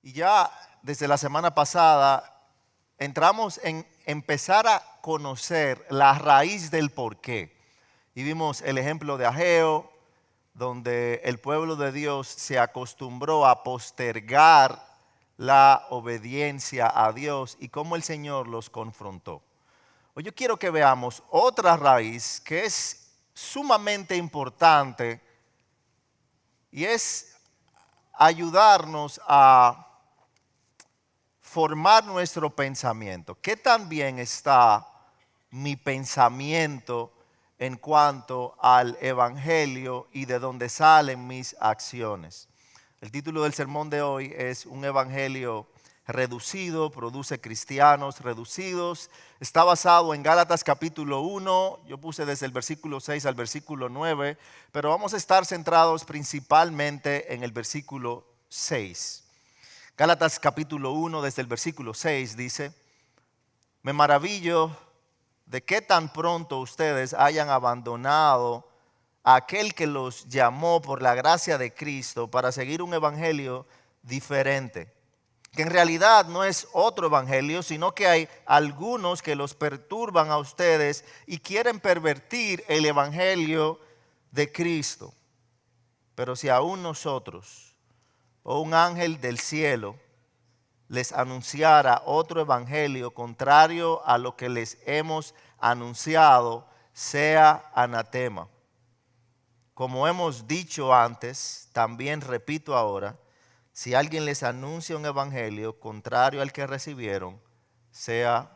Y ya desde la semana pasada entramos en empezar a conocer la raíz del porqué. Y vimos el ejemplo de Ageo, donde el pueblo de Dios se acostumbró a postergar la obediencia a Dios y cómo el Señor los confrontó. Hoy yo quiero que veamos otra raíz que es sumamente importante y es ayudarnos a formar nuestro pensamiento. ¿Qué tan bien está mi pensamiento en cuanto al Evangelio y de dónde salen mis acciones? El título del sermón de hoy es Un Evangelio reducido, produce cristianos reducidos. Está basado en Gálatas capítulo 1, yo puse desde el versículo 6 al versículo 9, pero vamos a estar centrados principalmente en el versículo 6. Gálatas capítulo 1 desde el versículo 6 dice: me maravillo de que tan pronto ustedes hayan abandonado a aquel que los llamó por la gracia de Cristo para seguir un evangelio diferente, que en realidad no es otro evangelio, sino que hay algunos que los perturban a ustedes y quieren pervertir el evangelio de Cristo. Pero si aún nosotros o un ángel del cielo les anunciara otro evangelio contrario a lo que les hemos anunciado, sea anatema. Como hemos dicho antes, también repito ahora, si alguien les anuncia un evangelio contrario al que recibieron, sea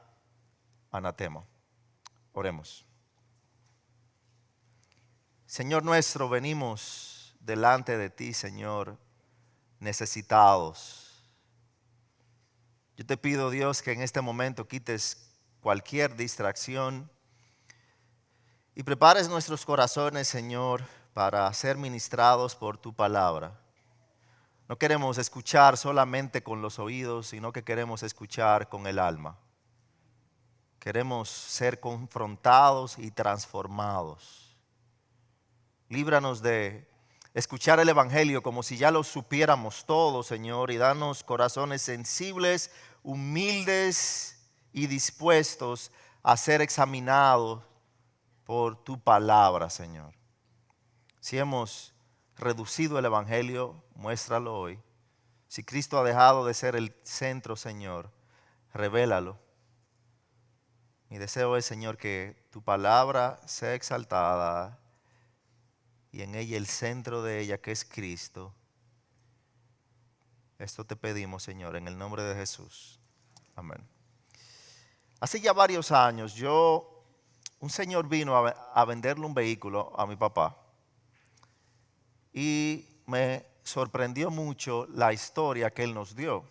anatema. Oremos. Señor nuestro, venimos delante de ti, Señor, necesitados. Yo te pido, Dios, que en este momento quites cualquier distracción y prepares nuestros corazones, Señor, para ser ministrados por tu palabra. No queremos escuchar solamente con los oídos, sino que queremos escuchar con el alma. Queremos ser confrontados y transformados. Líbranos de escuchar el evangelio como si ya lo supiéramos todo, Señor, y danos corazones sensibles, humildes y dispuestos a ser examinados por tu palabra, Señor. Si hemos reducido el evangelio, muéstralo hoy. Si Cristo ha dejado de ser el centro, Señor, revélalo. Mi deseo es, Señor, que tu palabra sea exaltada y en ella el centro de ella, que es Cristo. Esto te pedimos, Señor, en el nombre de Jesús. Amén. Hace ya varios años, un señor vino a venderle un vehículo a mi papá. Y me sorprendió mucho la historia que él nos dio.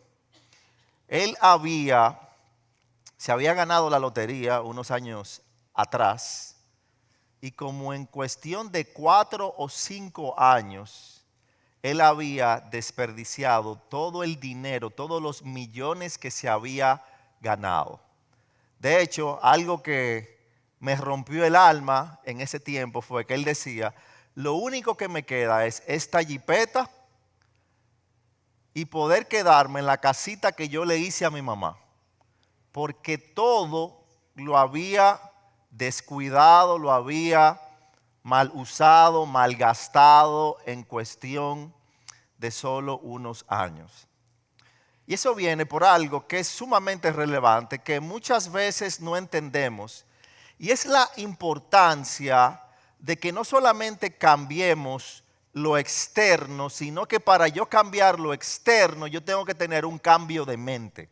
Él se había ganado la lotería unos años atrás. Y como en cuestión de 4 o 5 años, él había desperdiciado todo el dinero, todos los millones que se había ganado. De hecho, algo que me rompió el alma en ese tiempo fue que él decía: lo único que me queda es esta jipeta y poder quedarme en la casita que yo le hice a mi mamá. Porque todo lo había descuidado, lo había mal usado, mal gastado en cuestión de solo unos años. Y eso viene por algo que es sumamente relevante, que muchas veces no entendemos, y es la importancia de que no solamente cambiemos lo externo, sino que para yo cambiar lo externo, yo tengo que tener un cambio de mente.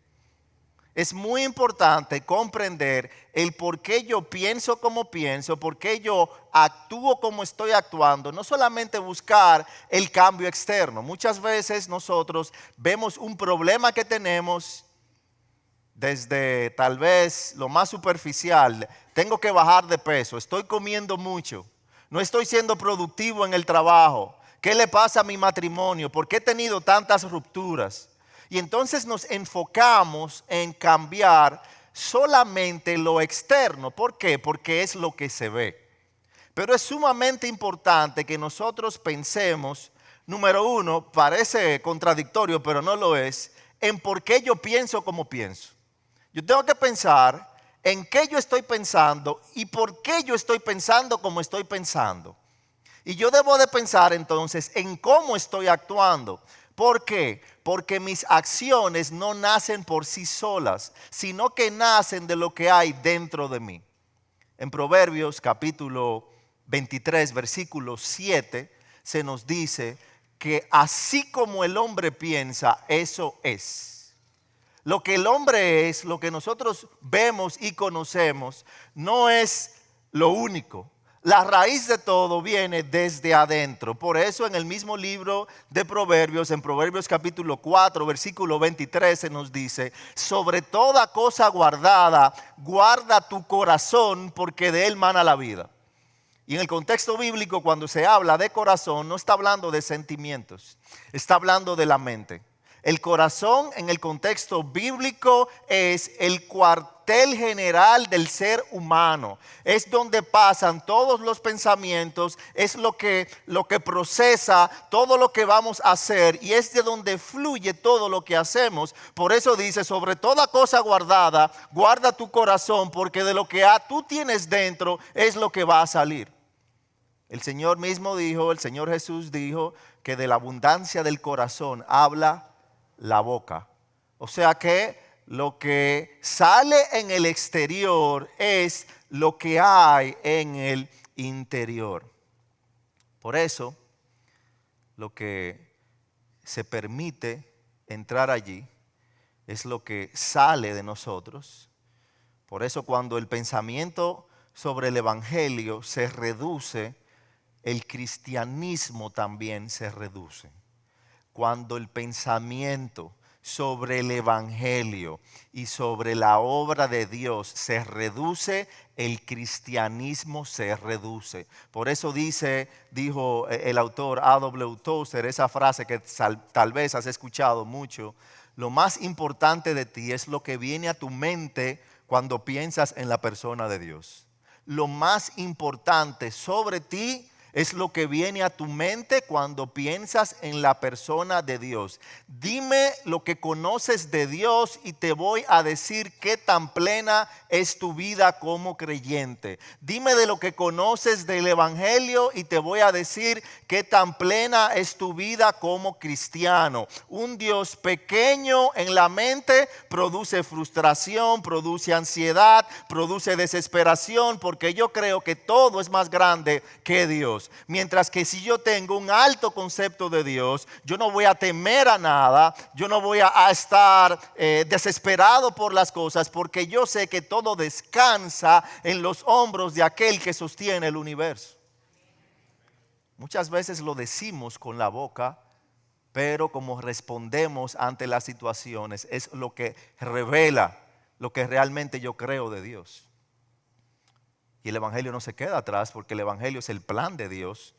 Es muy importante comprender el por qué yo pienso como pienso, por qué yo actúo como estoy actuando, no solamente buscar el cambio externo. Muchas veces nosotros vemos un problema que tenemos desde tal vez lo más superficial. Tengo que bajar de peso, estoy comiendo mucho, no estoy siendo productivo en el trabajo. ¿Qué le pasa a mi matrimonio? ¿Por qué he tenido tantas rupturas? Y entonces nos enfocamos en cambiar solamente lo externo. ¿Por qué? Porque es lo que se ve. Pero es sumamente importante que nosotros pensemos, número uno, parece contradictorio, pero no lo es, en por qué yo pienso como pienso. Yo tengo que pensar en qué yo estoy pensando y por qué yo estoy pensando como estoy pensando. Y yo debo de pensar entonces en cómo estoy actuando. ¿Por qué? Porque mis acciones no nacen por sí solas, sino que nacen de lo que hay dentro de mí. En Proverbios capítulo 23, versículo 7, se nos dice que así como el hombre piensa, eso es. Lo que el hombre es, lo que nosotros vemos y conocemos, no es lo único. La raíz de todo viene desde adentro. Por eso en el mismo libro de Proverbios, en Proverbios capítulo 4, versículo 23, se nos dice: sobre toda cosa guardada, guarda tu corazón, porque de él mana la vida. Y en el contexto bíblico, cuando se habla de corazón, no está hablando de sentimientos, está hablando de la mente. El corazón en el contexto bíblico es el cuartel general del ser humano. Es donde pasan todos los pensamientos, es lo que procesa todo lo que vamos a hacer y es de donde fluye todo lo que hacemos. Por eso dice: sobre toda cosa guardada, guarda tu corazón, porque de lo que tú tienes dentro es lo que va a salir. El Señor mismo dijo, el Señor Jesús dijo que de la abundancia del corazón habla la boca. O sea que lo que sale en el exterior es lo que hay en el interior. Por eso, lo que se permite entrar allí es lo que sale de nosotros. Por eso, cuando el pensamiento sobre el Evangelio se reduce, el cristianismo también se reduce. Cuando el pensamiento sobre el Evangelio y sobre la obra de Dios se reduce, el cristianismo se reduce. Por eso dijo el autor A.W. Tozer esa frase que tal vez has escuchado mucho: lo más importante de ti es lo que viene a tu mente cuando piensas en la persona de Dios. Lo más importante sobre ti es lo que viene a tu mente cuando piensas en la persona de Dios. Dime lo que conoces de Dios y te voy a decir qué tan plena es tu vida como creyente. Dime de lo que conoces del Evangelio y te voy a decir qué tan plena es tu vida como cristiano. Un Dios pequeño en la mente produce frustración, produce ansiedad, produce desesperación, porque yo creo que todo es más grande que Dios. Mientras que si yo tengo un alto concepto de Dios, yo no voy a temer a nada, yo no voy a estar desesperado por las cosas, porque yo sé que todo descansa en los hombros de aquel que sostiene el universo. Muchas veces lo decimos con la boca, pero como respondemos ante las situaciones es lo que revela lo que realmente yo creo de Dios. Y el Evangelio no se queda atrás, porque el Evangelio es el plan de Dios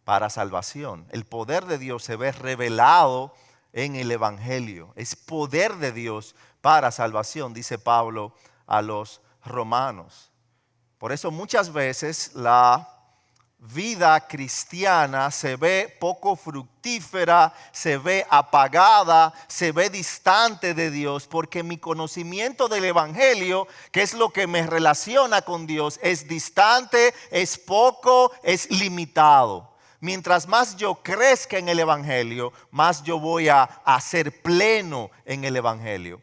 para salvación. El poder de Dios se ve revelado en el Evangelio. Es poder de Dios para salvación, dice Pablo a los romanos. Por eso muchas veces la vida cristiana se ve poco fructífera, se ve apagada, se ve distante de Dios, porque mi conocimiento del Evangelio, que es lo que me relaciona con Dios, es distante, es poco, es limitado. Mientras más yo crezca en el Evangelio, más yo voy a ser pleno en el Evangelio.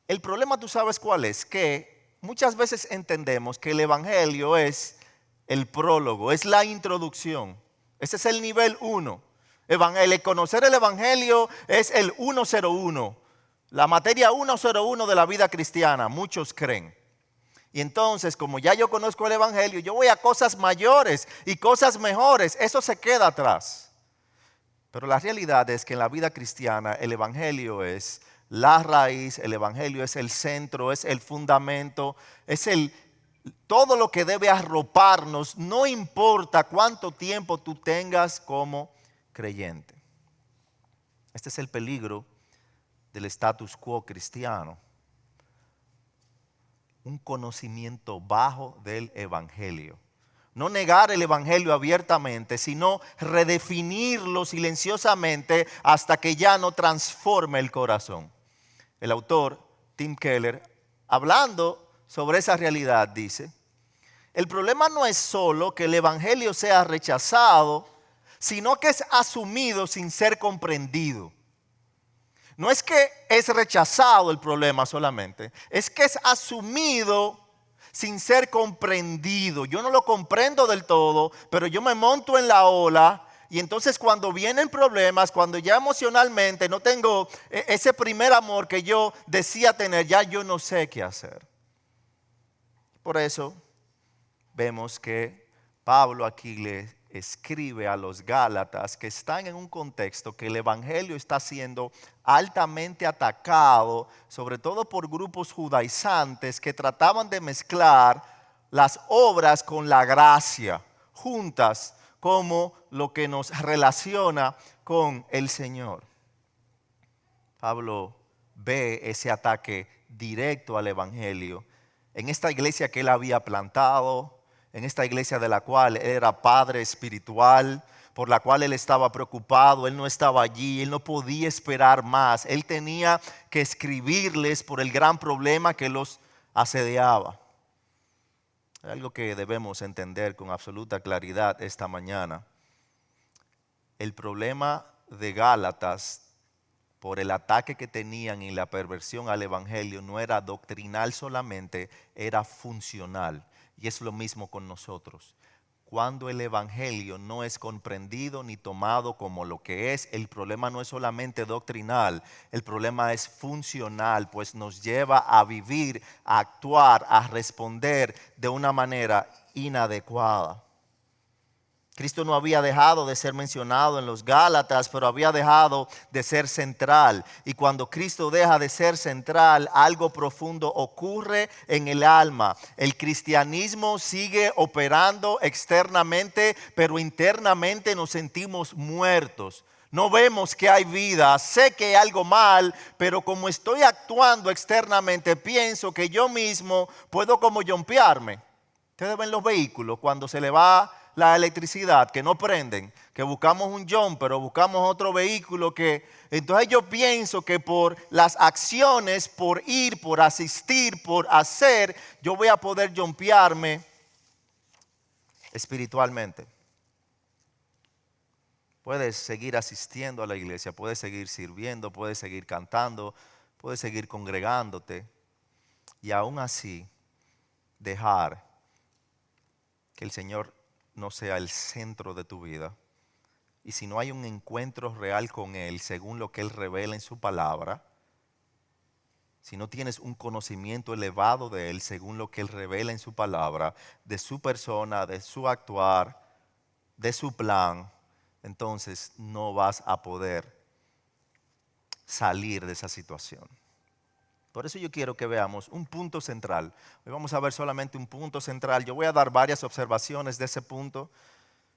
El problema, ¿tú sabes cuál es? Que muchas veces entendemos que el Evangelio es el prólogo, es la introducción. Ese es el nivel 1. Conocer el Evangelio es el 101. La materia 101 de la vida cristiana, muchos creen. Y entonces, como ya yo conozco el Evangelio, yo voy a cosas mayores y cosas mejores. Eso se queda atrás. Pero la realidad es que en la vida cristiana el Evangelio es la raíz, el Evangelio es el centro, es el fundamento, es todo lo que debe arroparnos, no importa cuánto tiempo tú tengas como creyente. Este es el peligro del status quo cristiano. Un conocimiento bajo del Evangelio. No negar el evangelio abiertamente, sino redefinirlo silenciosamente hasta que ya no transforme el corazón. El autor, Tim Keller, hablando sobre esa realidad, dice: el problema no es solo que el evangelio sea rechazado, sino que es asumido sin ser comprendido. No es que es rechazado el problema solamente, es que es asumido sin ser comprendido. Yo no lo comprendo del todo, pero yo me monto en la ola y entonces cuando vienen problemas, cuando ya emocionalmente no tengo ese primer amor que yo decía tener, ya yo no sé qué hacer. Por eso vemos que Pablo aquí le escribe a los Gálatas que están en un contexto que el evangelio está siendo altamente atacado, sobre todo por grupos judaizantes que trataban de mezclar las obras con la gracia, juntas como lo que nos relaciona con el Señor. Pablo ve ese ataque directo al evangelio en esta iglesia que él había plantado, en esta iglesia de la cual él era padre espiritual, por la cual él estaba preocupado. Él no estaba allí, él no podía esperar más. Él tenía que escribirles por el gran problema que los asediaba. Hay algo que debemos entender con absoluta claridad esta mañana. El problema de Gálatas, por el ataque que tenían y la perversión al evangelio, no era doctrinal solamente, era funcional. Y es lo mismo con nosotros. Cuando el evangelio no es comprendido ni tomado como lo que es, el problema no es solamente doctrinal, el problema es funcional, pues nos lleva a vivir, a actuar, a responder de una manera inadecuada. Cristo no había dejado de ser mencionado en los Gálatas, pero había dejado de ser central. Y cuando Cristo deja de ser central, algo profundo ocurre en el alma. El cristianismo sigue operando externamente, pero internamente nos sentimos muertos. No vemos que hay vida, sé que hay algo mal, pero como estoy actuando externamente, pienso que yo mismo puedo como jumpearme. Ustedes ven los vehículos cuando se le va la electricidad, que no prenden, que buscamos un jumper o buscamos otro vehículo que... Entonces yo pienso que por las acciones, por ir, por asistir, por hacer, yo voy a poder jumpearme espiritualmente. Puedes seguir asistiendo a la iglesia, puedes seguir sirviendo, puedes seguir cantando, puedes seguir congregándote y aún así dejar que el Señor no sea el centro de tu vida. Y si no hay un encuentro real con Él, según lo que Él revela en su palabra, si no tienes un conocimiento elevado de Él, según lo que Él revela en su palabra, de su persona, de su actuar, de su plan, entonces no vas a poder salir de esa situación. Por eso yo quiero que veamos un punto central. Hoy vamos a ver solamente un punto central. Yo voy a dar varias observaciones de ese punto,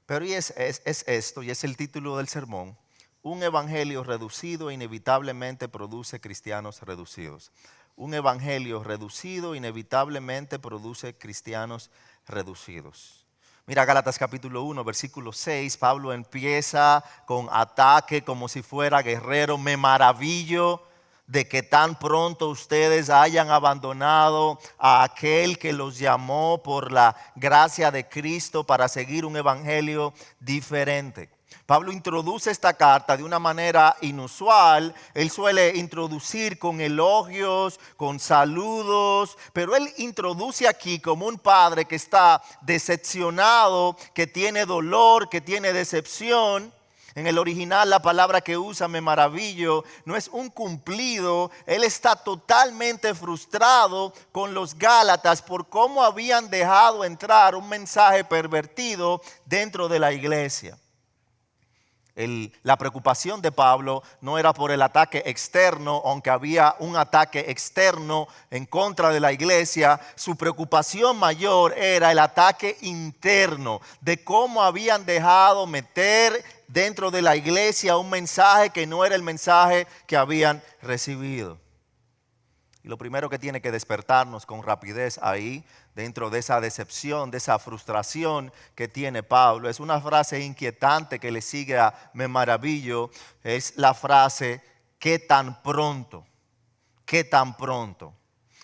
pero es esto, y es el título del sermón: un evangelio reducido inevitablemente produce cristianos reducidos. Un evangelio reducido inevitablemente produce cristianos reducidos. Mira Gálatas capítulo 1, versículo 6, Pablo empieza con ataque como si fuera guerrero. Me maravillo de que tan pronto ustedes hayan abandonado a aquel que los llamó por la gracia de Cristo para seguir un evangelio diferente. Pablo introduce esta carta de una manera inusual. Él suele introducir con elogios, con saludos, pero él introduce aquí como un padre que está decepcionado, que tiene dolor, que tiene decepción. En el original la palabra que usa, me maravillo, no es un cumplido. Él está totalmente frustrado con los Gálatas por cómo habían dejado entrar un mensaje pervertido dentro de la iglesia. La preocupación de Pablo no era por el ataque externo, aunque había un ataque externo en contra de la iglesia. Su preocupación mayor era el ataque interno, de cómo habían dejado meter dentro de la iglesia un mensaje que no era el mensaje que habían recibido. Y lo primero que tiene que despertarnos con rapidez ahí, dentro de esa decepción, de esa frustración que tiene Pablo, es una frase inquietante que le sigue a me maravillo, es la frase, ¿qué tan pronto? ¿Qué tan pronto?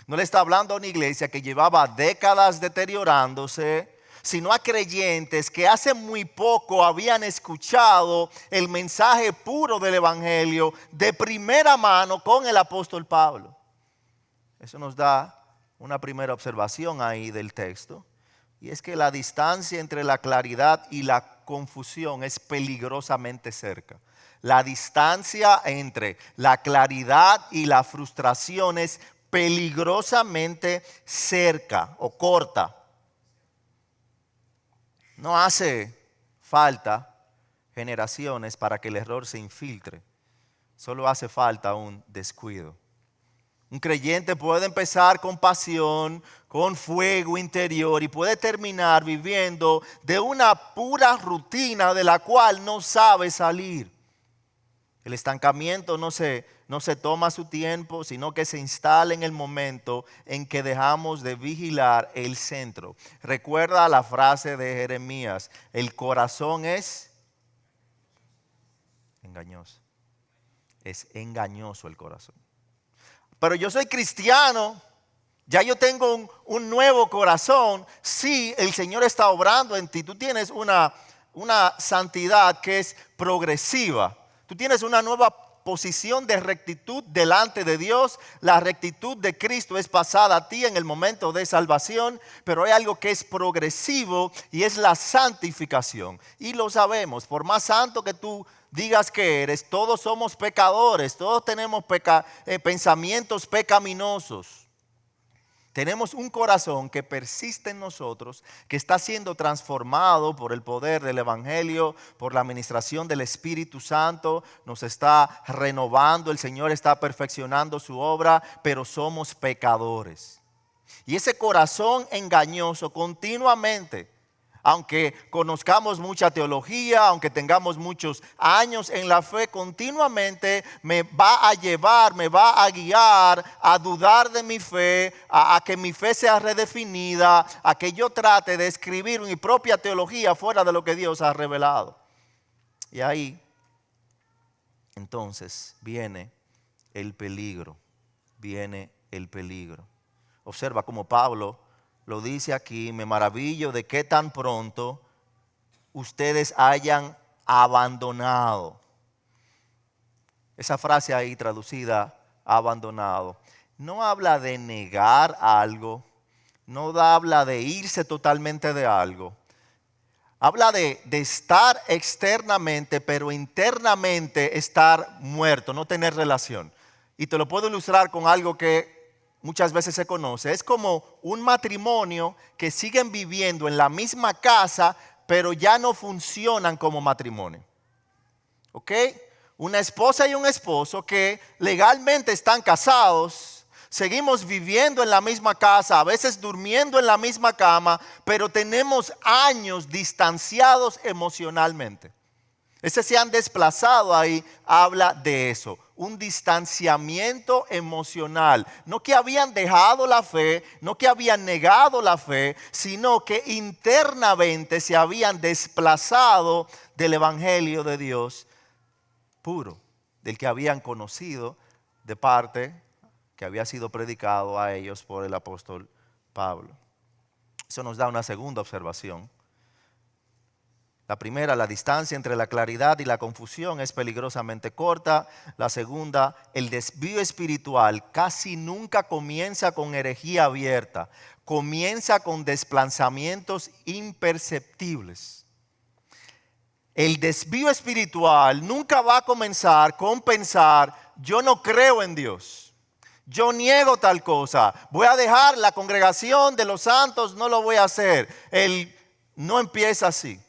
No le está hablando a una iglesia que llevaba décadas deteriorándose, sino a creyentes que hace muy poco habían escuchado el mensaje puro del Evangelio de primera mano con el apóstol Pablo. Eso nos da una primera observación ahí del texto, y es que la distancia entre la claridad y la confusión es peligrosamente cerca. La distancia entre la claridad y la frustración es peligrosamente cerca o corta. No hace falta generaciones para que el error se infiltre. Solo hace falta un descuido. Un creyente puede empezar con pasión, con fuego interior y puede terminar viviendo de una pura rutina de la cual no sabe salir. El estancamiento no se toma su tiempo, sino que se instala en el momento en que dejamos de vigilar el centro. Recuerda la frase de Jeremías, el corazón es engañoso. Es engañoso el corazón. Pero yo soy cristiano, ya yo tengo un nuevo corazón. Sí, el Señor está obrando en ti. Tú tienes una santidad que es progresiva. Tú tienes una nueva posición de rectitud delante de Dios. La rectitud de Cristo es pasada a ti en el momento de salvación, pero hay algo que es progresivo y es la santificación. Y lo sabemos, por más santo que tú digas que eres, todos somos pecadores, todos tenemos pensamientos pecaminosos. Tenemos un corazón que persiste en nosotros, que está siendo transformado por el poder del Evangelio, por la administración del Espíritu Santo. Nos está renovando, el Señor está perfeccionando su obra, pero somos pecadores. Y ese corazón engañoso continuamente, aunque conozcamos mucha teología, aunque tengamos muchos años en la fe, continuamente me va a llevar, me va a guiar a dudar de mi fe, a que mi fe sea redefinida, a que yo trate de escribir mi propia teología fuera de lo que Dios ha revelado. Y ahí, entonces, viene el peligro, viene el peligro. Observa cómo Pablo lo dice aquí, me maravillo de que tan pronto ustedes hayan abandonado. Esa frase ahí traducida, abandonado, no habla de negar algo, no habla de irse totalmente de algo. Habla de estar externamente, pero internamente estar muerto, no tener relación. Y te lo puedo ilustrar con algo que muchas veces se conoce. Es como un matrimonio que siguen viviendo en la misma casa, pero ya no funcionan como matrimonio. ¿Ok? Una esposa y un esposo que legalmente están casados, seguimos viviendo en la misma casa, a veces durmiendo en la misma cama, pero tenemos años distanciados emocionalmente. Ese se han desplazado ahí, habla de eso, un distanciamiento emocional. No que habían dejado la fe, no que habían negado la fe, sino que internamente se habían desplazado del Evangelio de Dios puro, del que habían conocido de parte que había sido predicado a ellos por el apóstol Pablo. Eso nos da una segunda observación. La primera, la distancia entre la claridad y la confusión es peligrosamente corta. La segunda, el desvío espiritual casi nunca comienza con herejía abierta. Comienza con desplazamientos imperceptibles. El desvío espiritual nunca va a comenzar con pensar, yo no creo en Dios. Yo niego tal cosa. Voy a dejar la congregación de los santos, no lo voy a hacer. No empieza así.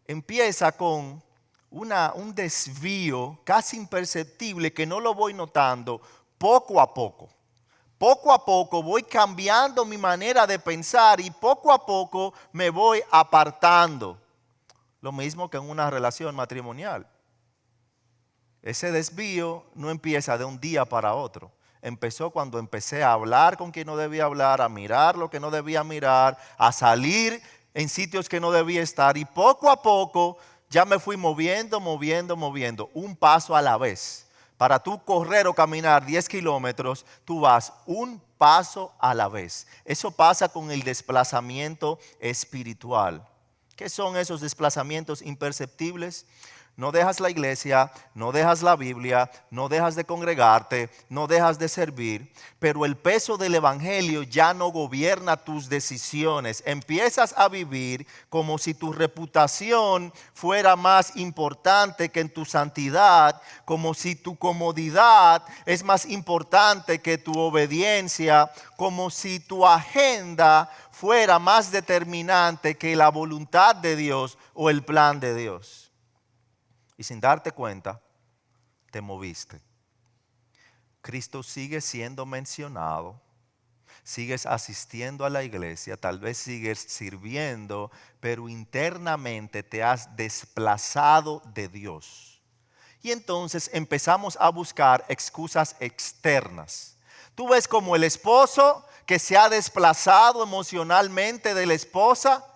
Empieza con un desvío casi imperceptible que no lo voy notando poco a poco. Poco a poco voy cambiando mi manera de pensar y poco a poco me voy apartando. Lo mismo que en una relación matrimonial. Ese desvío no empieza de un día para otro. empezó cuando empecé a hablar con quien no debía hablar, a mirar lo que no debía mirar, a salir en sitios que no debía estar. Y poco a poco ya me fui moviendo, un paso a la vez. Para tú correr o caminar 10 kilómetros, tú vas un paso a la vez. Eso pasa con el desplazamiento espiritual. ¿Qué son esos desplazamientos imperceptibles? No dejas la iglesia, no dejas la Biblia, no dejas de congregarte, no dejas de servir, pero el peso del evangelio ya no gobierna tus decisiones. Empiezas a vivir como si tu reputación fuera más importante que en tu santidad, como si tu comodidad es más importante que tu obediencia, como si tu agenda fuera más determinante que la voluntad de Dios o el plan de Dios. Y sin darte cuenta, te moviste. Cristo sigue siendo mencionado, sigues asistiendo a la iglesia, tal vez sigues sirviendo, pero internamente te has desplazado de Dios. Y entonces empezamos a buscar excusas externas. Tú ves como el esposo que se ha desplazado emocionalmente de la esposa.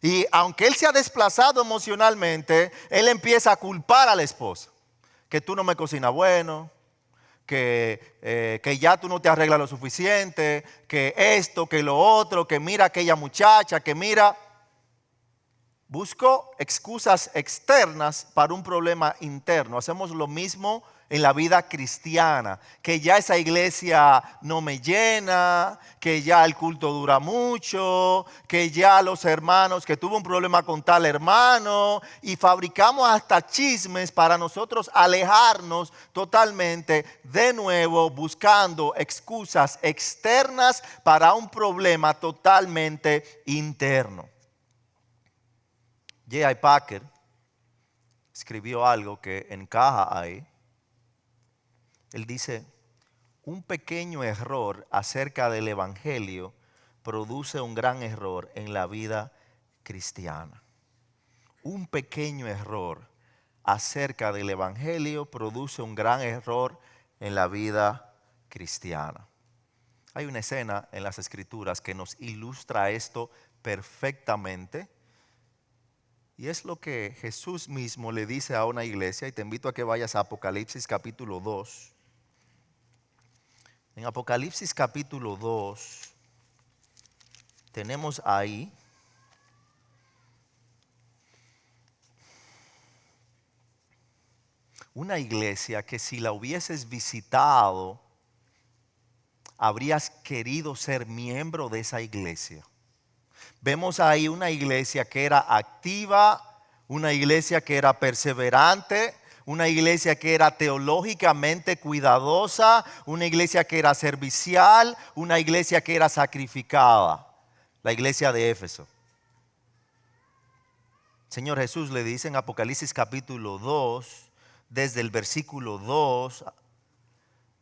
Y aunque él se ha desplazado emocionalmente, él empieza a culpar a la esposa. Que tú no me cocinas bueno, que ya tú no te arreglas lo suficiente, que esto, que lo otro, que mira aquella muchacha, que mira. Busco excusas externas para un problema interno. Hacemos lo mismo en la vida cristiana, que ya esa iglesia no me llena, que ya el culto dura mucho, que ya los hermanos, que tuvo un problema con tal hermano, y fabricamos hasta chismes para nosotros alejarnos totalmente, de nuevo buscando excusas externas para un problema totalmente interno. J.I. Packer escribió algo que encaja ahí. Él dice, un pequeño error acerca del evangelio produce un gran error en la vida cristiana. Un pequeño error acerca del evangelio produce un gran error en la vida cristiana. Hay una escena en las escrituras que nos ilustra esto perfectamente. Y es lo que Jesús mismo le dice a una iglesia, y te invito a que vayas a Apocalipsis capítulo 2. En Apocalipsis capítulo 2 tenemos ahí una iglesia que si la hubieses visitado, habrías querido ser miembro de esa iglesia. Vemos ahí una iglesia que era activa, una iglesia que era perseverante, una iglesia que era teológicamente cuidadosa, una iglesia que era servicial, una iglesia que era sacrificada, la iglesia de Éfeso. Señor Jesús le dice en Apocalipsis capítulo 2, desde el versículo 2,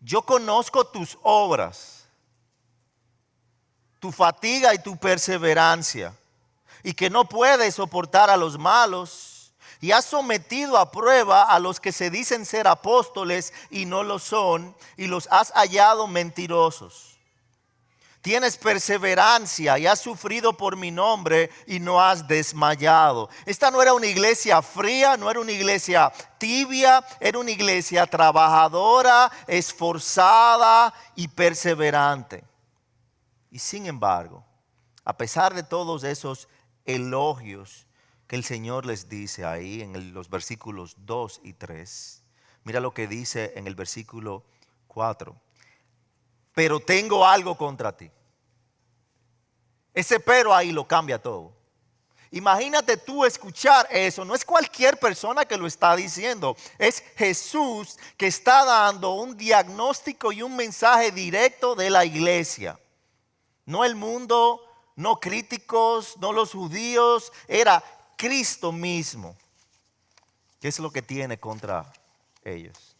yo conozco tus obras, tu fatiga y tu perseverancia, y que no puedes soportar a los malos, y has sometido a prueba a los que se dicen ser apóstoles y no lo son, y los has hallado mentirosos. Tienes perseverancia y has sufrido por mi nombre y no has desmayado. Esta no era una iglesia fría, no era una iglesia tibia, era una iglesia trabajadora, esforzada y perseverante. Y sin embargo, a pesar de todos esos elogios que el Señor les dice ahí en los versículos 2 y 3, mira lo que dice en el versículo 4. Pero tengo algo contra ti. Ese pero ahí lo cambia todo. Imagínate tú escuchar eso. No es cualquier persona que lo está diciendo. Es Jesús que está dando un diagnóstico y un mensaje directo de la iglesia. No el mundo, no críticos, no los judíos. Era Cristo mismo. ¿Qué es lo que tiene contra ellos?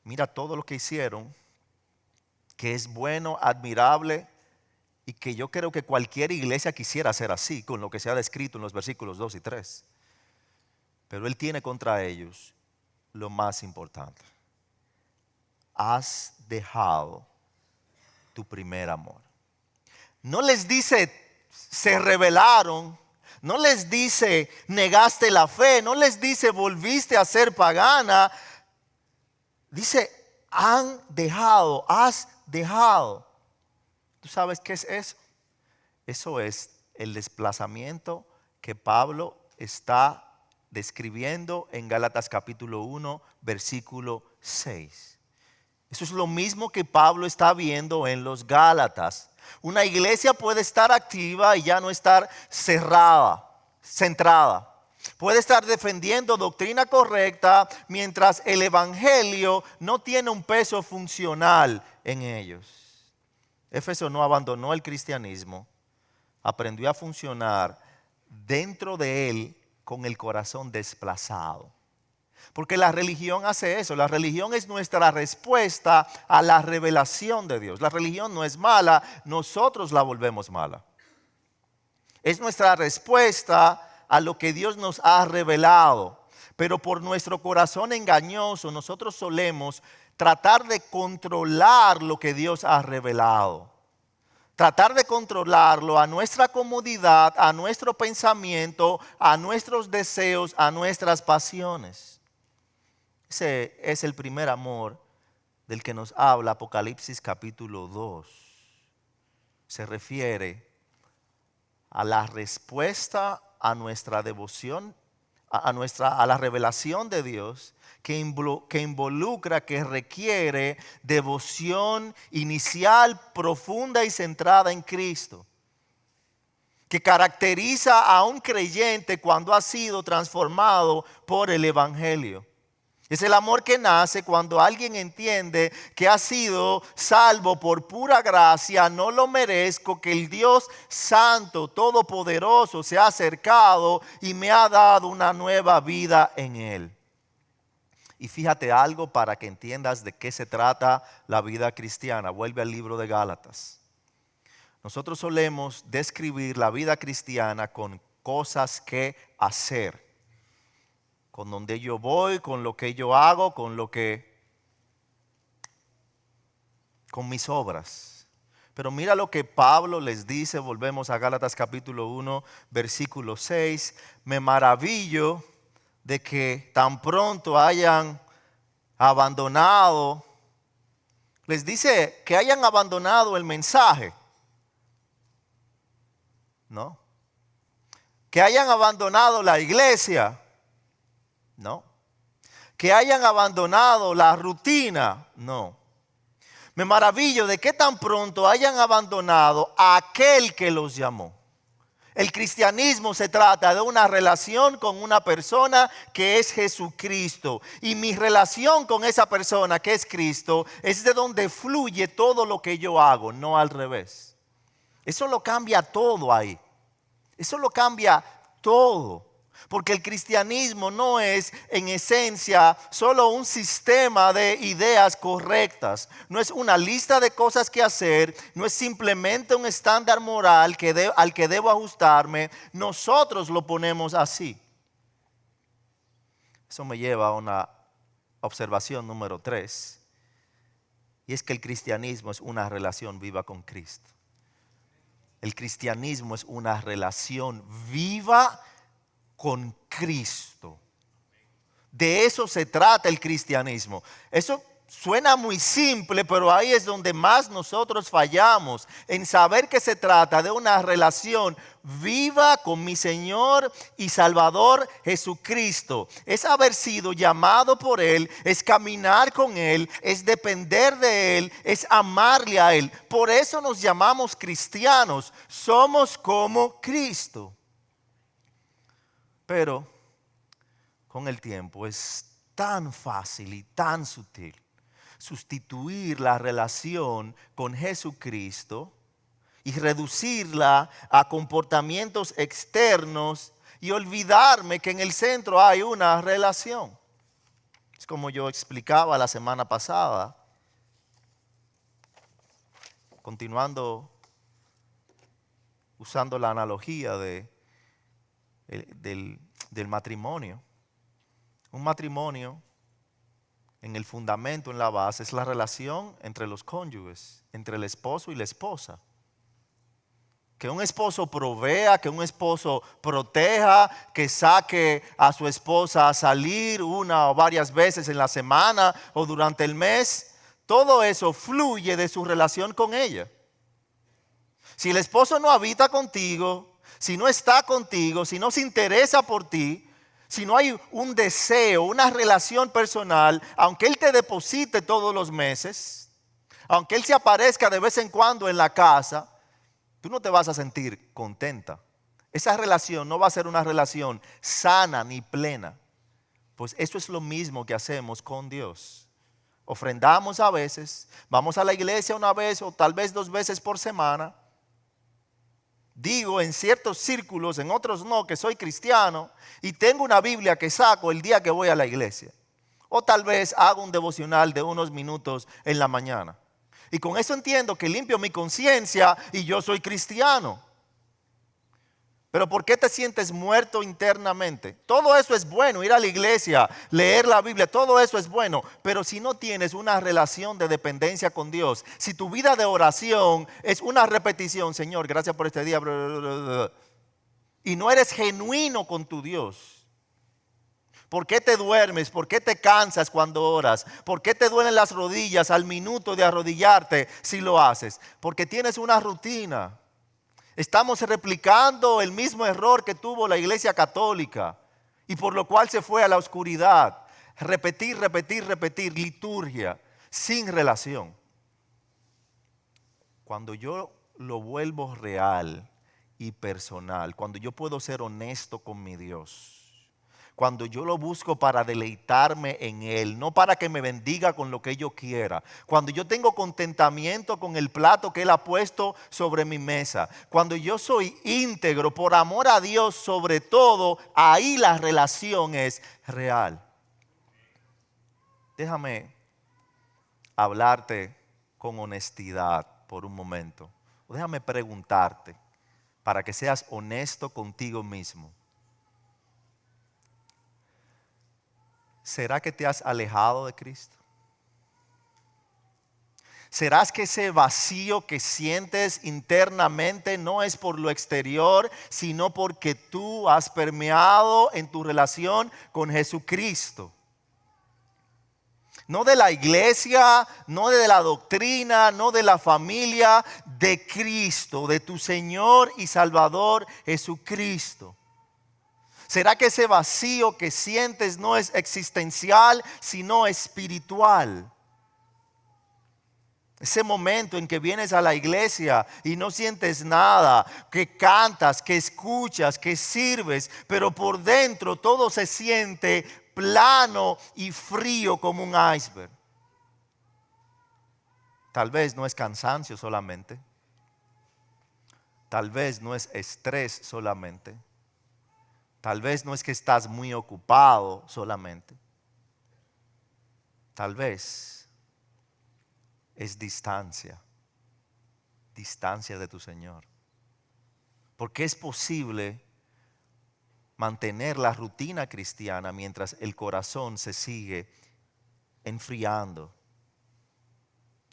Mira todo lo que hicieron, que es bueno, admirable, y que yo creo que cualquier iglesia quisiera ser así, con lo que se ha descrito en los versículos 2 y 3. Pero Él tiene contra ellos lo más importante. has dejado tu primer amor. No les dice, se rebelaron. No les dice, negaste la fe. No les dice, volviste a ser pagana. Dice, han dejado, has dejado. ¿Tú sabes qué es eso? Eso es el desplazamiento que Pablo está describiendo en Gálatas capítulo 1, versículo 6. Eso es lo mismo que Pablo está viendo en los Gálatas. Una iglesia puede estar activa y ya no estar cerrada, centrada. Puede estar defendiendo doctrina correcta mientras el evangelio no tiene un peso funcional en ellos. Éfeso no abandonó el cristianismo, aprendió a funcionar dentro de él con el corazón desplazado. Porque la religión hace eso. La religión es nuestra respuesta a la revelación de Dios. La religión no es mala, nosotros la volvemos mala. Es nuestra respuesta a lo que Dios nos ha revelado. Pero por nuestro corazón engañoso, nosotros solemos tratar de controlar lo que Dios ha revelado. Tratar de controlarlo a nuestra comodidad, a nuestro pensamiento, a nuestros deseos, a nuestras pasiones. Ese es el primer amor del que nos habla Apocalipsis capítulo 2. Se refiere a la respuesta a nuestra devoción, a la revelación de Dios que involucra, que requiere devoción inicial, profunda y centrada en Cristo. Que caracteriza a un creyente cuando ha sido transformado por el Evangelio. Es el amor que nace cuando alguien entiende que ha sido salvo por pura gracia, no lo merezco, que el Dios Santo, Todopoderoso se ha acercado y me ha dado una nueva vida en Él. Y fíjate algo para que entiendas de qué se trata la vida cristiana. Vuelve al libro de Gálatas. Nosotros solemos describir la vida cristiana con cosas que hacer. Con donde yo voy, con lo que yo hago, con mis obras. Pero mira lo que Pablo les dice, volvemos a Gálatas capítulo 1, versículo 6. Me maravillo de que tan pronto hayan abandonado. Les dice que hayan abandonado el mensaje. ¿No? Que hayan abandonado la iglesia. No. Que hayan abandonado la rutina. No. Me maravillo de que tan pronto hayan abandonado a aquel que los llamó. El cristianismo se trata de una relación con una persona que es Jesucristo. Y mi relación con esa persona que es Cristo es de donde fluye todo lo que yo hago, no al revés. Eso lo cambia todo ahí. Eso lo cambia todo. Porque el cristianismo no es en esencia solo un sistema de ideas correctas. No es una lista de cosas que hacer. No es simplemente un estándar moral al que debo ajustarme. Nosotros lo ponemos así. Eso me lleva a una observación número 3. Y es que el cristianismo es una relación viva con Cristo. El cristianismo es una relación viva con Cristo. De eso se trata el cristianismo. Eso suena muy simple, pero ahí es donde más nosotros fallamos, en saber que se trata de una relación viva con mi Señor y Salvador Jesucristo. Es haber sido llamado por Él, es caminar con Él, es depender de Él, es amarle a Él. Por eso nos llamamos cristianos, somos como Cristo. Pero con el tiempo es tan fácil y tan sutil sustituir la relación con Jesucristo y reducirla a comportamientos externos y olvidarme que en el centro hay una relación. Es como yo explicaba la semana pasada, continuando usando la analogía del matrimonio. Un matrimonio en el fundamento, en la base, es la relación entre los cónyuges, entre el esposo y la esposa. Que un esposo provea, que un esposo proteja, que saque a su esposa a salir una o varias veces en la semana o durante el mes. Todo eso fluye de su relación con ella. Si el esposo no habita contigo, si no está contigo, si no se interesa por ti, si no hay un deseo, una relación personal, aunque él te deposite todos los meses, aunque él se aparezca de vez en cuando en la casa, tú no te vas a sentir contenta. Esa relación no va a ser una relación sana ni plena. Pues eso es lo mismo que hacemos con Dios. Ofrendamos a veces, vamos a la iglesia una vez o tal vez 2 veces por semana. Digo en ciertos círculos, en otros no, que soy cristiano y tengo una Biblia que saco el día que voy a la iglesia. O tal vez hago un devocional de unos minutos en la mañana. Y con eso entiendo que limpio mi conciencia y yo soy cristiano. Pero ¿por qué te sientes muerto internamente? Todo eso es bueno, ir a la iglesia, leer la Biblia, todo eso es bueno. Pero si no tienes una relación de dependencia con Dios, si tu vida de oración es una repetición, Señor, gracias por este día, y no eres genuino con tu Dios. ¿Por qué te duermes? ¿Por qué te cansas cuando oras? ¿Por qué te duelen las rodillas al minuto de arrodillarte si lo haces? Porque tienes una rutina. Estamos replicando el mismo error que tuvo la Iglesia Católica y por lo cual se fue a la oscuridad. Repetir, repetir, repetir, liturgia, sin relación. Cuando yo lo vuelvo real y personal, cuando yo puedo ser honesto con mi Dios, cuando yo lo busco para deleitarme en Él, no para que me bendiga con lo que yo quiera. Cuando yo tengo contentamiento con el plato que Él ha puesto sobre mi mesa. Cuando yo soy íntegro por amor a Dios sobre todo, ahí la relación es real. Déjame hablarte con honestidad por un momento. Déjame preguntarte para que seas honesto contigo mismo. ¿Será que te has alejado de Cristo? ¿Será que ese vacío que sientes internamente no es por lo exterior, sino porque tú has permeado en tu relación con Jesucristo? No de la iglesia, no de la doctrina, no de la familia, de Cristo, de tu Señor y Salvador Jesucristo. ¿Será que ese vacío que sientes no es existencial, sino espiritual? Ese momento en que vienes a la iglesia y no sientes nada, que cantas, que escuchas, que sirves, pero por dentro todo se siente plano y frío como un iceberg. Tal vez no es cansancio solamente. Tal vez no es estrés solamente. Tal vez no es que estás muy ocupado solamente. Tal vez es distancia. Distancia de tu Señor. Porque es posible mantener la rutina cristiana mientras el corazón se sigue enfriando.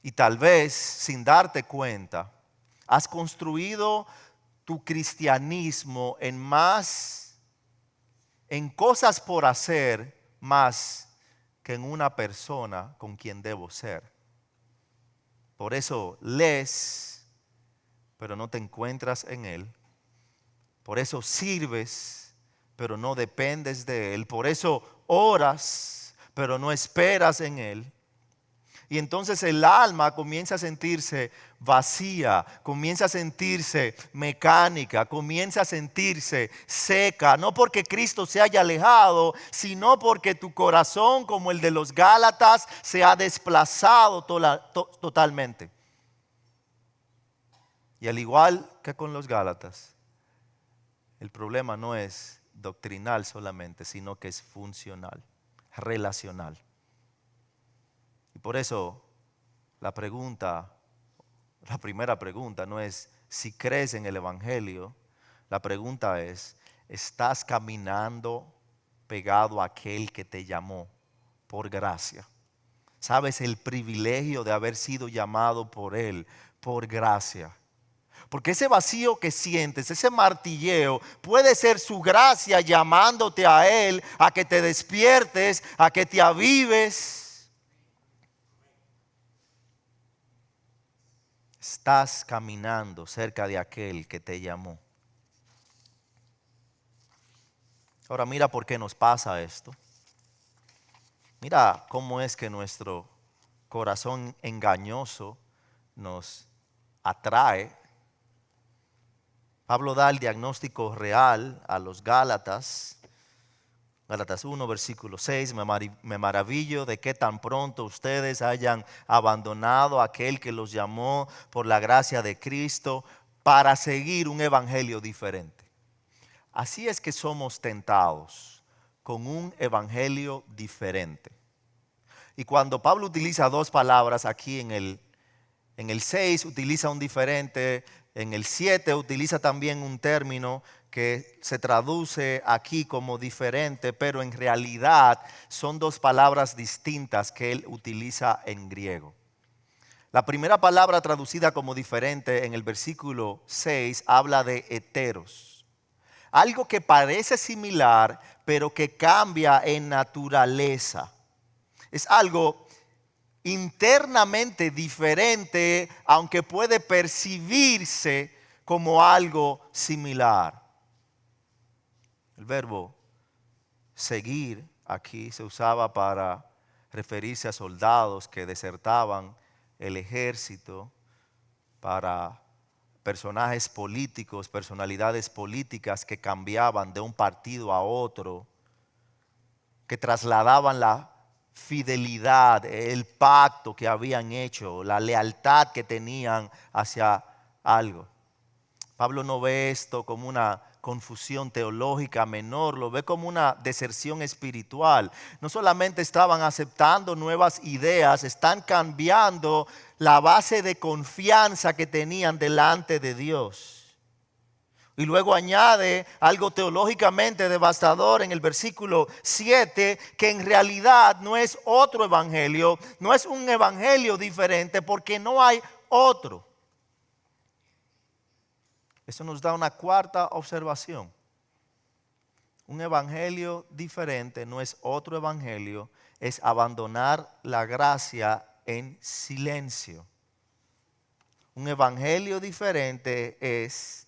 Y tal vez, sin darte cuenta, has construido tu cristianismo en cosas por hacer más que en una persona con quien debo ser. Por eso lees, pero no te encuentras en Él. Por eso sirves, pero no dependes de Él. Por eso oras, pero no esperas en Él. Y entonces el alma comienza a sentirse vacía, comienza a sentirse mecánica, comienza a sentirse seca. No porque Cristo se haya alejado, sino porque tu corazón, como el de los Gálatas, se ha desplazado totalmente. Y al igual que con los Gálatas, el problema no es doctrinal solamente, sino que es funcional, relacional. Y por eso la primera pregunta no es si crees en el Evangelio. La pregunta es, ¿estás caminando pegado a aquel que te llamó por gracia? Sabes, el privilegio de haber sido llamado por Él, por gracia. Porque ese vacío que sientes, ese martilleo, puede ser su gracia llamándote a Él, a que te despiertes, a que te avives. Estás caminando cerca de aquel que te llamó. Ahora mira por qué nos pasa esto. Mira cómo es que nuestro corazón engañoso nos atrae. Pablo da el diagnóstico real a los Gálatas. Gálatas 1, versículo 6, me maravillo de que tan pronto ustedes hayan abandonado a aquel que los llamó por la gracia de Cristo para seguir un evangelio diferente. Así es que somos tentados con un evangelio diferente. Y cuando Pablo utiliza dos palabras aquí en el 6 utiliza un diferente, en el 7 utiliza también un término que se traduce aquí como diferente, pero en realidad son dos palabras distintas que él utiliza en griego. La primera palabra traducida como diferente en el versículo 6 habla de heteros. Algo que parece similar, pero que cambia en naturaleza. Es algo internamente diferente, aunque puede percibirse como algo similar. El verbo seguir aquí se usaba para referirse a soldados que desertaban el ejército, para personajes políticos, personalidades políticas que cambiaban de un partido a otro, que trasladaban la fidelidad, el pacto que habían hecho, la lealtad que tenían hacia algo. Pablo no ve esto como una confusión teológica menor, lo ve como una deserción espiritual. No solamente estaban aceptando nuevas ideas, están cambiando la base de confianza que tenían delante de Dios. Y luego añade algo teológicamente devastador en el versículo 7, que en realidad no es otro evangelio, no es un evangelio diferente porque no hay otro. Eso nos da una cuarta observación. Un evangelio diferente no es otro evangelio, es abandonar la gracia en silencio. Un evangelio diferente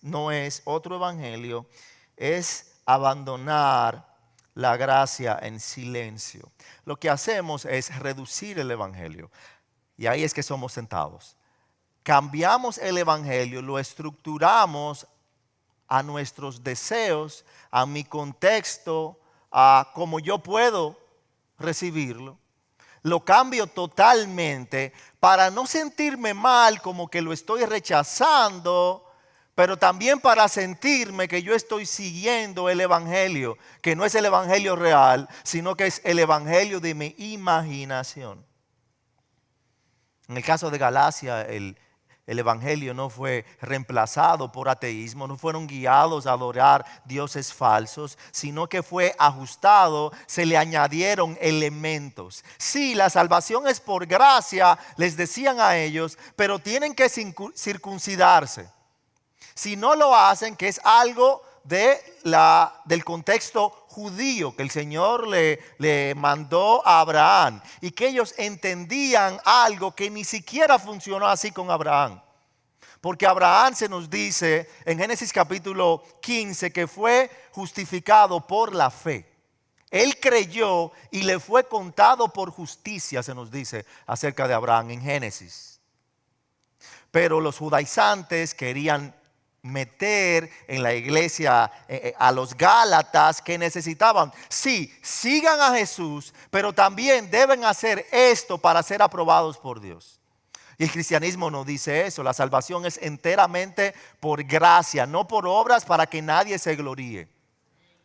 no es otro evangelio, es abandonar la gracia en silencio. Lo que hacemos es reducir el evangelio. Y ahí es que somos tentados. Cambiamos el evangelio, lo estructuramos a nuestros deseos, a mi contexto, a cómo yo puedo recibirlo. Lo cambio totalmente para no sentirme mal como que lo estoy rechazando, pero también para sentirme que yo estoy siguiendo el evangelio, que no es el evangelio real, sino que es el evangelio de mi imaginación. En el caso de Galacia, el evangelio no fue reemplazado por ateísmo, no fueron guiados a adorar dioses falsos, sino que fue ajustado, se le añadieron elementos. Sí, la salvación es por gracia, les decían a ellos, pero tienen que circuncidarse. Si no lo hacen, que es algo del contexto judío que el Señor le mandó a Abraham, y que ellos entendían algo que ni siquiera funcionó así con Abraham. Porque Abraham, se nos dice en Génesis capítulo 15, que fue justificado por la fe. Él creyó y le fue contado por justicia, se nos dice acerca de Abraham en Génesis. Pero los judaizantes querían meter en la iglesia a los Gálatas que necesitaban, sí, sigan a Jesús, pero también deben hacer esto para ser aprobados por Dios. Y el cristianismo no dice eso. La salvación es enteramente por gracia, no por obras para que nadie se gloríe.